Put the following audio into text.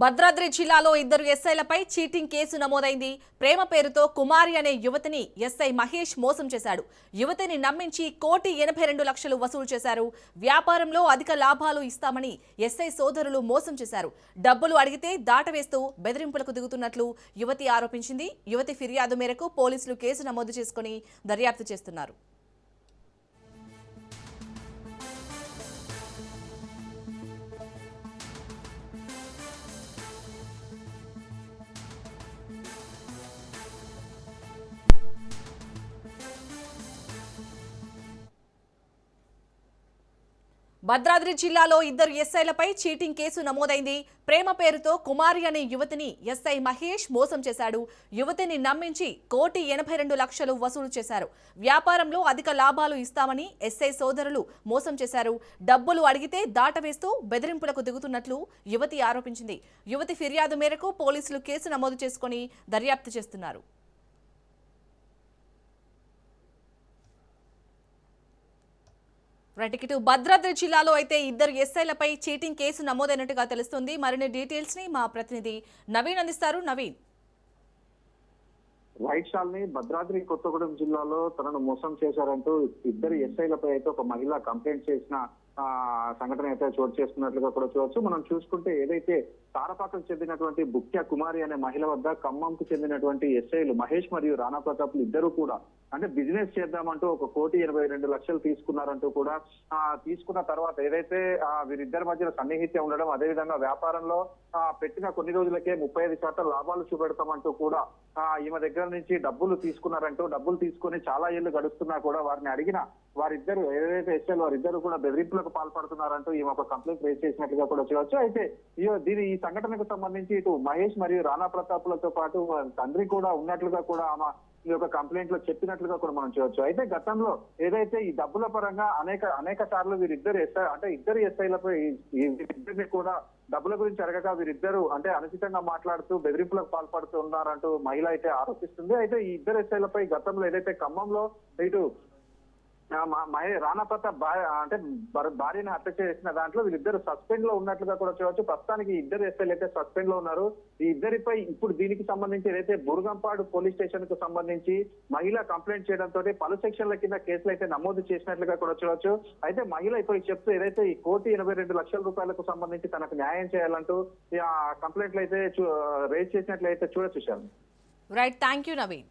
భద్రాద్రి జిల్లాలో ఇద్దరు ఎస్ఐలపై cheating case నమోదైంది. ప్రేమ పేరుతో కుమారి అనే యువతిని ఎస్ఐ మహేష్ మోసం చేశాడు. యువతిని నమ్మించి 1,82,00,000 వసూలు చేశారు. వ్యాపారంలో అధిక లాభాలు ఇస్తామని ఎస్ఐ సోదరులు మోసం చేశారు. డబ్బులు అడిగితే దాటవేస్తూ బెదిరింపులకు దిగుతున్నట్లు యువతి ఆరోపించింది. యువతి ఫిర్యాదు మేరకు పోలీసులు కేసు నమోదు చేసుకుని దర్యాప్తు చేస్తున్నారు. భద్రాద్రి జిల్లాలో ఇద్దరు ఎస్ఐలపై చీటింగ్ కేసు నమోదైంది. ప్రేమ పేరుతో కుమారి అనే యువతిని ఎస్ఐ మహేష్ మోసం చేశాడు. యువతిని నమ్మించి 1,82,00,000 వసూలు చేశారు. వ్యాపారంలో అధిక లాభాలు ఇస్తామని ఎస్ఐ సోదరులు మోసం చేశారు. డబ్బులు అడిగితే దాటవేస్తూ బెదిరింపులకు దిగుతున్నట్లు యువతి ఆరోపించింది. యువతి ఫిర్యాదు మేరకు పోలీసులు కేసు నమోదు చేసుకుని దర్యాప్తు చేస్తున్నారు. ఇటు భద్రాద్రి జిల్లాలో అయితే ఇద్దరు ఎస్ఐలపై చీటింగ్ కేసు నమోదైనట్టుగా తెలుస్తుంది. మరిన్ని డీటెయిల్స్ ని మా ప్రతినిధి నవీన్ అందిస్తారు. నవీన్, వైట్ షాల్ని భద్రాద్రి కొత్తగూడెం జిల్లాలో తనను మోసం చేశారంటూ ఇద్దరు ఎస్ఐలపై అయితే ఒక మహిళ కంప్లైంట్ చేసిన సంఘటన అయితే చోటు చేసుకున్నట్లుగా కూడా చూడవచ్చు. మనం చూసుకుంటే ఏదైతే తారపాకకు చెందినటువంటి బుక్య కుమారి అనే మహిళ వద్ద ఖమ్మంకు చెందినటువంటి ఎస్ఐలు మహేష్ మరియు రాణా ప్రతాప్లు ఇద్దరు కూడా అంటే బిజినెస్ చేద్దామంటూ 1,82,00,000 తీసుకున్నారంటూ కూడా తీసుకున్న తర్వాత ఏదైతే వీరిద్దరి మధ్యన సన్నిహిత్యం ఉండడం, అదేవిధంగా వ్యాపారంలో పెట్టిన కొన్ని రోజులకే 35% లాభాలు చూపెడతామంటూ కూడా ఈమె దగ్గర నుంచి డబ్బులు తీసుకున్నారంటూ డబ్బులు తీసుకుని చాలా ఏళ్లు గడుస్తున్నా కూడా వారిని అడిగిన వారిద్దరు ఏదైతే ఎస్ఐలు వారిద్దరు కూడా బెదిరింపులకు పాల్పడుతున్నారంటూ ఈమె ఒక కంప్లైంట్ రేజ్ చేసినట్లుగా కూడా చూడవచ్చు. అయితే ఈ సంఘటనకు సంబంధించి ఇటు మహేష్ మరియు రాణా ప్రతాప్లతో పాటు తండ్రి కూడా ఉన్నట్లుగా కూడా ఆమె ఈ యొక్క కంప్లైంట్ లో చెప్పినట్లుగా కూడా మనం చూడవచ్చు. అయితే గతంలో ఏదైతే ఈ డబ్బుల పరంగా అనేక సార్లు వీరిద్దరు ఎస్ఐ అంటే ఇద్దరు ఎస్ఐలపై వీరిద్దరిని కూడా డబ్బుల గురించి అడగగా వీరిద్దరు అంటే అనుచితంగా మాట్లాడుతూ బెదిరింపులకు పాల్పడుతున్నారంటూ మహిళ అయితే ఆరోపిస్తుంది. అయితే ఈ ఇద్దరు ఎస్ఐలపై గతంలో ఏదైతే ఖమ్మంలో ఇటు రాణా ప్రతాప్ అంటే భార్యని హత్య చేసిన దాంట్లో వీళ్ళిద్దరు సస్పెండ్ లో ఉన్నట్లుగా కూడా చూడవచ్చు. ప్రస్తుతానికి ఇద్దరు ఎస్ఐలు అయితే సస్పెండ్ లో ఉన్నారు. ఈ ఇద్దరిపై ఇప్పుడు దీనికి సంబంధించి ఏదైతే బురుగంపాడు పోలీస్ స్టేషన్ కు సంబంధించి మహిళ కంప్లైంట్ చేయడంతో పలు సెక్షన్ల కింద కేసులు అయితే నమోదు చేసినట్లుగా కూడా చూడవచ్చు. అయితే మహిళ ఇప్పుడు చెప్తూ ఏదైతే ఈ 1,82,00,000 సంబంధించి తనకు న్యాయం చేయాలంటూ కంప్లైంట్లు అయితే రేజ్ చేసినట్లయితే చూడొచ్చు. Right, thank you Naveen.